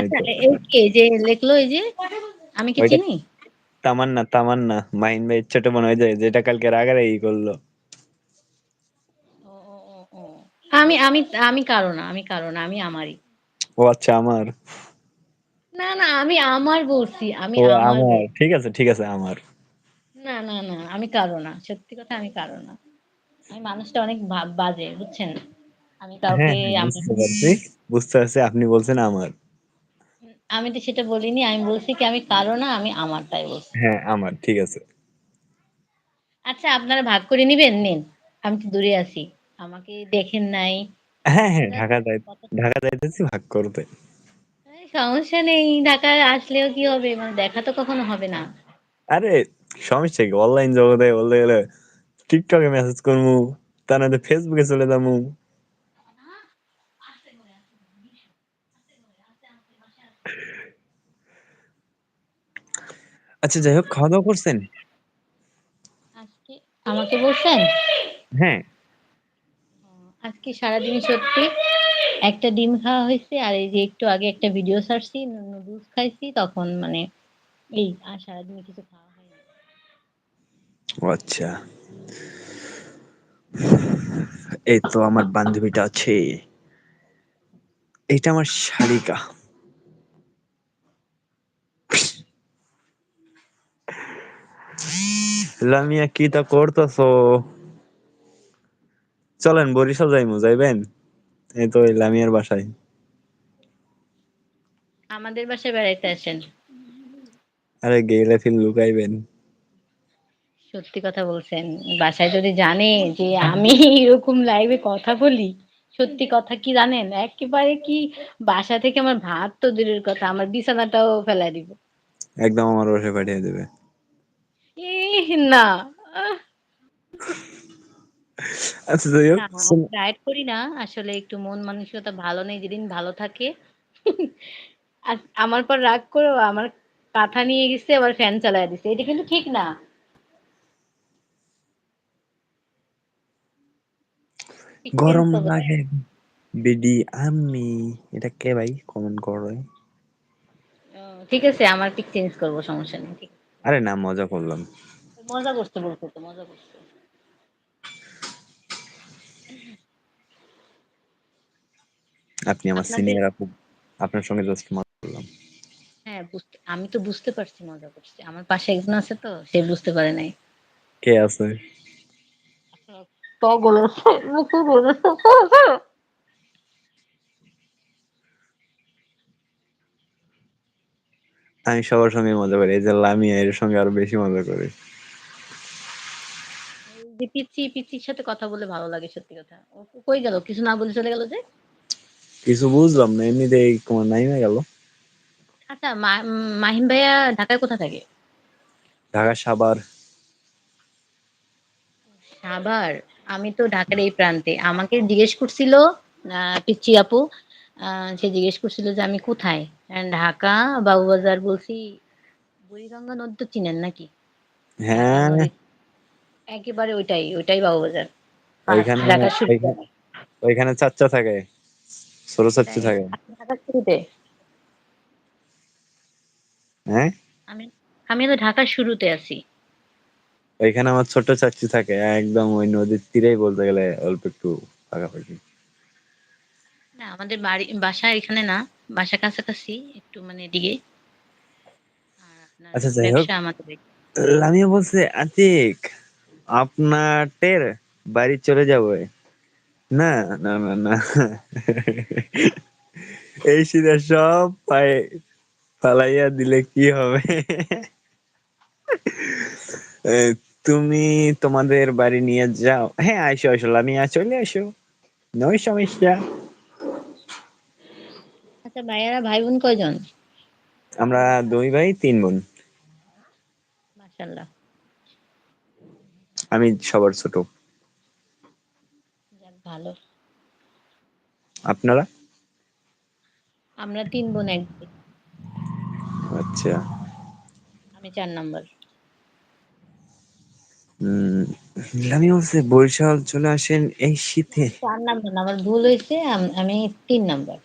আচ্ছা, তো। এই কে যে লিখলো এই যে? আমি কি ওইটা চিনি? তামান্না, তামান্না। মাহিন ভাইয়ের ছোট বোন, ওই যেটা কালকে রাগারাগি করলো। ও, ও, ও, ও। আমি আমি আমি কারো না, আমি কারো না, আমি আমারই। ও আচ্ছা, আমার। না, না, আমি আমার বলছি, আমি ও আমার আমার, বলছি। ঠিক আছে ঠিক আছে, আমার। না, না, না, আমি কারো না। সত্যি কথা আমি কারো না। আমি মানুষটা অনেক বাজে, বুঝছেন? আমি কাউকে হ্যাঁ হ্যাঁ, আমার বুঝতে পারছি। বুঝতে পারছি, আপনি বলছেন আমার। আমি তো সেটা বলিনি। আমি বলছি কি আমি কারো না, আমি আমারটাই বলছি। হ্যাঁ আমার, ঠিক আছে। আচ্ছা আপনারা ভাগ করে নিবেন? নিন। আমি তো দূরে আছি। আমাকে দেখেন নাই। হ্যাঁ হ্যাঁ, দেখা ঢাকা যাচ্ছে যাই, কথা ঢাকা যাইতেছি ভাগ করতে। এই সমস্যা নেই। ঢাকায় আসলেও কি হবে? মানে দেখা তো কখনো হবে না। আরে সমস্যা কি, অনলাইন জগতে বলতে গেলে টিকটকে মেসেজ করমু, তা না ফেসবুকে চলে যাবো। আচ্ছা যাই হোক, খাওয়া দাওয়া করছেন? আজকে আমাকে বলছেন? হ্যাঁ। আজকে সারাদিন সত্যি একটা ডিম খাওয়া হয়েছে আর এই যে একটু আগে একটা ভিডিও ছাড়ছি নুডলস খাইছি তখন মানে এই আর সারাদিনে কিছু খাওয়া হয়নি। ও আচ্ছা, এই তো আমার বান্ধবীটা আছে, এটা আমার শালিকা। লামিয়া কি তা করতেছো? চলেন বরিশাল যাইমু, যাইবেন? এই তো এই লামিয়ার বাসায়। আমাদের বাসায় বেড়াইতে আসেন। আরে গেলে ফির লুকাইবেন। সত্যি কথা বলছেন। বাসায় যদি জানে যে আমি এরকম লাইভে কথা বলি, সত্যি কথা কি জানেন? একেবারে কি বাসা থেকে আমার ভাত তো দূরের কথা, আমার বিছানাটাও ফেলায় দিব। একদম আমার বাসায় পাঠিয়ে দেবে। না। আহ, আচ্ছা যাই হোক, না, আমি ডায়েট করি না। আসলে একটু মন মানসিকতা ভালো নেই। যেদিন ভালো থাকে আর আমার পর রাগ করেও আমার কাঁথা নিয়ে গেছে আবার ফ্যান চালায় দিছে। এটা কিন্তু ঠিক না। ঠিক চেঞ্জ গরম করবো তাই। লাগে বিডি আমি, এটা কে ভাই কমেন্ট করে? ঠিক আছে আমার পিক চেঞ্জ করবো সমস্যা নেই। ঠিক আরে না, মজা করলাম। মজা করতে বলছো তো মজা করছো। আপনি আমার আপনাদের সিনিয়র আপু, আপনার সঙ্গে জাস্ট মজা করলাম। হ্যাঁ আমি তো বুঝতে পারছি মজা করছি। আমার পাশে একজন আছে তো সে বুঝতে পারে নাই। কে আছে? পাগল মুখে বলেছে। আমি সবার সঙ্গে মজা করি, এই যে লামিয়া এর সঙ্গে আরো বেশি মজা করি। এই যে পিচ্চির সাথে কথা বলে ভালো লাগে সত্যি কথা। ও কই গেল? কিছু না বলে চলে গেল যে? কিছু বুঝলাম না, এমনিতেই তোমার নাইমা গেল। আচ্ছা মাহিম ভাইয়া ঢাকায় কোথা থাকে? ঢাকা সাভার। সাভার। আমি তো ঢাকার এই প্রান্তে। আমাকে জিজ্ঞেস করছিল পিচ্চি আপু সে জিজ্ঞেস করছিল যে আমি কোথায়? ঢাকা বাবুবাজার বলছি। বুড়িগঙ্গা নদী তো চিনেন নাকি? ঢাকার হ্যাঁ, নদী একেবারে ওইটাই বাবুবাজার। ওইখানে, ঢাকার শুরুতে। ওইখানে ওইখানে চাচ্চা থাকে, ছোট চাচ্চু তাই থাকে। আপনি ঢাকার শুরুতে? হ্যাঁ, আমি আমি তো ঢাকার শুরুতে আছি। ওইখানে আমার ছোট চাচ্চু থাকে, একদম ওই নদীর তীরেই বলতে গেলে অল্প একটু পাকাপাকি। না আমাদের বাসা এখানে না। বাসা কাছাকাছি একটু মানে এদিকে। আর আপনার আচ্ছা যাই হোক, ব্যবসা আমাদের লামিয়া বলছে আতিক আপনার বাড়ি চলে যাবে। না না না না, এই শীতে সব পায়ে ফালাইয়া দিলে কি হবে? এ, তুমি তোমাদের বাড়ি নিয়ে যাও, হ্যাঁ আইসো আইসো লামিয়া, চলে আসো, নয় সমস্যা। আচ্ছা ভাইয়ারা ভাই বোন কয়জন? আমরা দুই ভাই তিন বোন। মাশাআল্লাহ। আমি সবার ছোট। যাক ভালো। আপনারা? আমরা ৩ বোন ১ ভাই। আচ্ছা। আমি ৪ নাম্বার। হম, লামিয়া বলছে বরিশাল চলে আসেন এই শীতে। ৪ নাম্বার না আমার ভুল হইছে। আমি ৩ নাম্বার।